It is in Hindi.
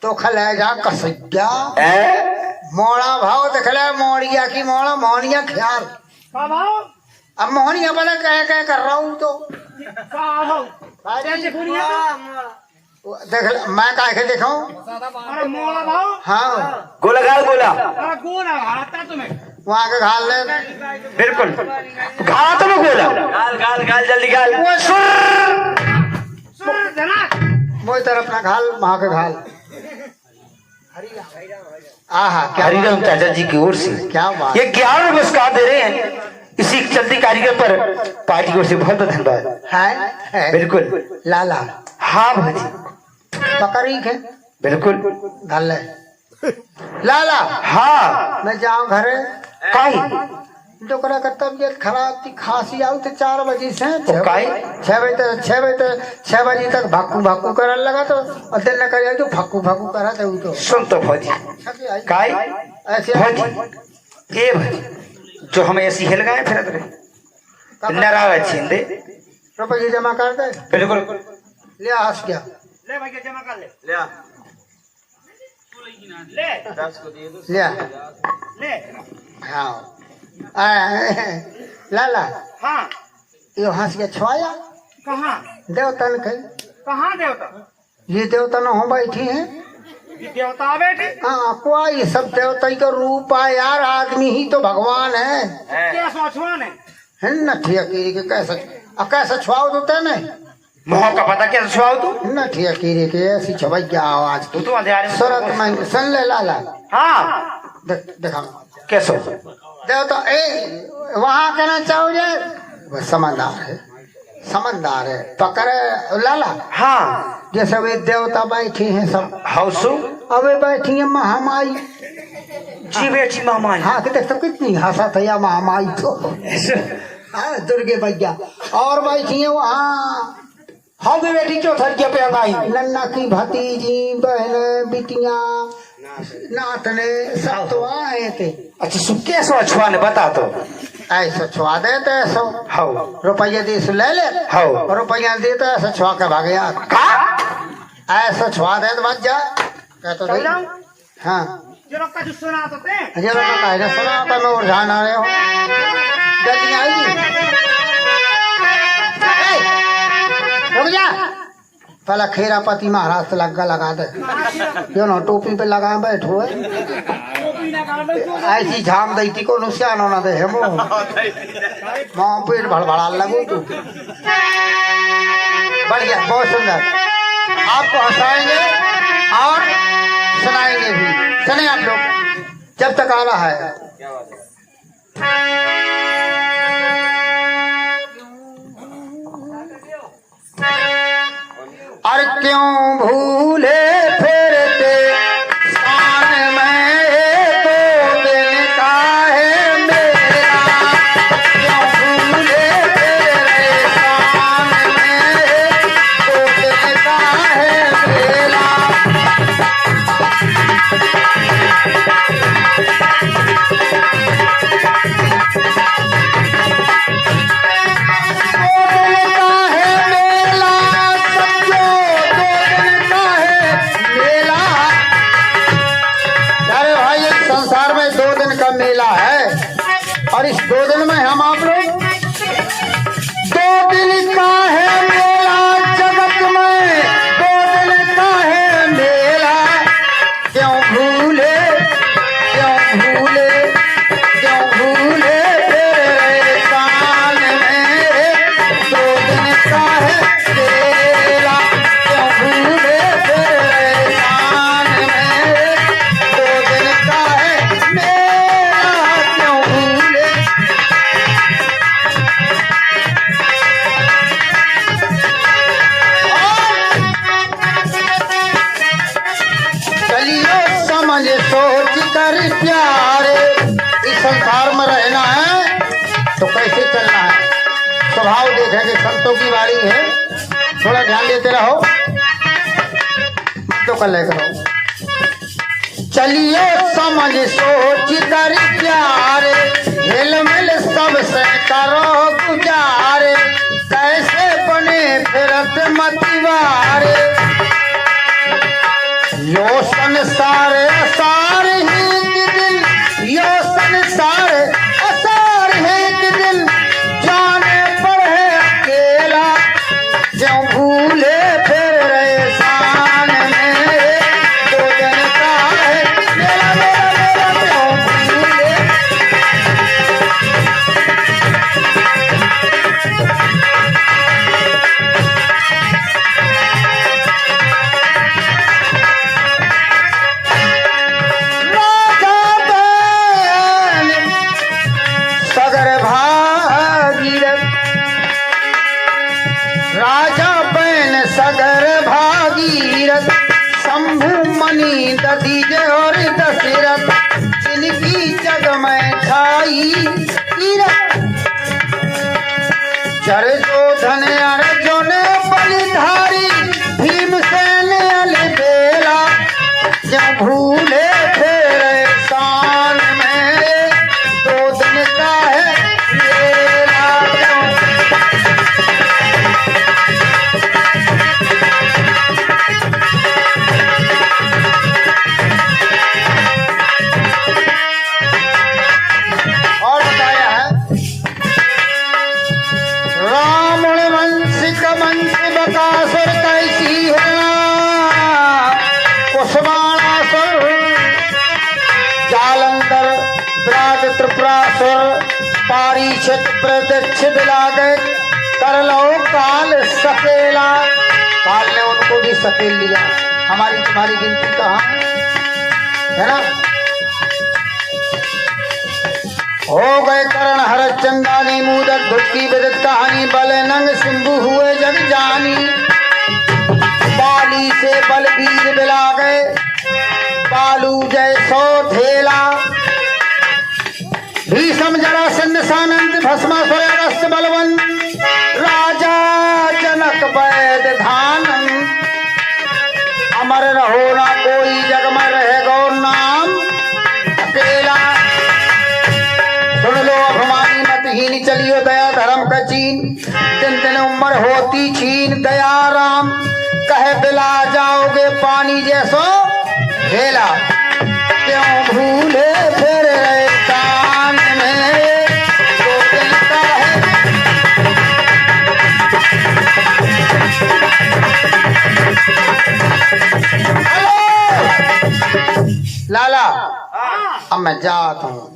तो खले जा कसैया मोड़ा भाव देख ले मोड़िया की मोड़ा मोहनिया ख्याल अब मोहनिया बड़ा कह कर रहा हूँ तो देख मैं कह के दिखाऊं हाँ गोला गाल गोला वहाँ के घाल ले बिल्कुल घाल तो मैं गोला गाल गाल गाल जल्दी गाल वो तरफ अपना घाल वहाँ के घाल आहा क्या हरिराम चाचा जी की ओर से क्या बात ये 11 पुरस्कार दे रहे हैं इसी चलती कारीगर पर पार्टी की ओर से बहुत बहुत धन्यवाद है बिल्कुल लाला हाँ भाजी पकड़ी है बिल्कुल घाल ले लाला हाँ मैं जाऊँ घरे काई तो करा का तबियत खराब थी खांसी आई तो 4 बजे से 6 बजे तक भाकू भाकू करने लगा तो और दिल न करे तो भाकू भाकू करा तो वो तो सुन तो भाजी काई ऐसे भाजी ये भाजी जो हम ऐसी हिल गए फिर नाराज छींदे रुपये जमा कर दे बिल्कुल ले हंस गया ले भैया जमा कर ले ले ले हाँ लाला हाँ ये हंस गया छुआया कहाँ देवतन के कहाँ देवता ये देवता न हो बैठी है ये देवता बेटे हाँ कोई सब देवता का रूप है यार आदमी ही तो भगवान है क्या सोचवान है न ठीक के कैसे छुआओ तो तेने मोह का पता कैसे छुआओ तू न ठीक के ऐसी छवैया आवाज तू अंधेरे में सूरत में सुन ले लाला हाँ देखा कैसे देवता ए वहाँ कहना चाहोगे वो समझदार है पकड़े लाला हाँ जैसे वे देवता बैठी हैं सब हाउसू अबे बैठी है महामाई जी बेटी मामा हाँ कि देख तो कितनी हंसा था या महामाई तो हाँ दुर्गे भैया और बैठी है वहाँ हाँ भी बेटी चौथरिया पे आई नन्ना की भतीजी बहन बिटिया नातने सब तो आए थे अच्छा सु कैसे छुआ ने बता तो ऐसा छुआ देते ऐसा हाउ रुपया दे ले ले हाउ रुपया देते ऐसा छुआ के भाग यार का ऐसा छुआ दे तो बच जा कहते थे हाँ जो लोग का जो सुना तो थे ये लोग का है सुना तो मैं उठान आ रहे हो जल्दी आएगी रुक जा पहला खेरापति महाराज से लगा दे क्यों ना टोपी पे लगा बैठो है ऐसी झाम दी थी को नुकसान होना दे है वो माँ पेट भड़बड़ा लगो तू बढ़िया बहुत सुंदर आपको हंसाएंगे और सुनाएंगे भी सुने आप लोग जब तक आ रहा है और क्यों भूले फिरते शान में 2 दिन का है मेरा क्यों भूले फिरते शान में 2 दिन का है मेरा मेला है और इस 2 दिन में हम आप लोग 2 दिन का है मेला जगत में 2 दिन का है मेला क्यों भूले तेरे कान में 2 दिन का है मेला क्यों भूले तेरे कान में 2 दिन का है मेला सोच कर प्यारे इस संसार में रहना है तो कैसे चलना है स्वभाव देखेंगे संतों की बारी है थोड़ा ध्यान देते रहो तो कर ले करो चलिए समझ सोच कर प्यारे हिल मिल सबसे करो गुजारे कैसे बने फिरत मतिवारे शंभु मणि दधीजे और दशरथ जिनकी जग में ठाई जर जो धन अर्जुन बलिधारी भीमसेन अलबेला जब भूले फेरे शान में 2 दिन का है मेला। और बताया है रावण वंश का वंश बकासुर कैसी है कुसुमाणासुर जालंधर विराट त्रिपुरासुर पारीक्षित प्रत्यक्ष बिलागत कर लो काल सकेला। काल ने उनको भी सकेल लिया। हमारी तुम्हारी गिनती कहाँ है ना। हो गए करण हरचंदानी मूदक भुटकी विदित कहानी बल नंग सिंधु हुए जग जानी बाली से बलबीर बिला गए बालू जय सो धेला भीषम जरासंध सानंद भस्मासुर अगस्त बलवन राजा जनक वैद धानन अमर रहो ना कोई जग में रहे गौर नाम अकेला। सुन लो अब हमारी मतहीन चलियो दया धर्म का चीन दिन दिन उम्र होती छीन दया राम कहे बिला जाओगे पानी जैसो हेला क्यों भूले फिर रहे कान में 2 दिन का है। हेलो लाला हाँ अब मैं जाता हूँ।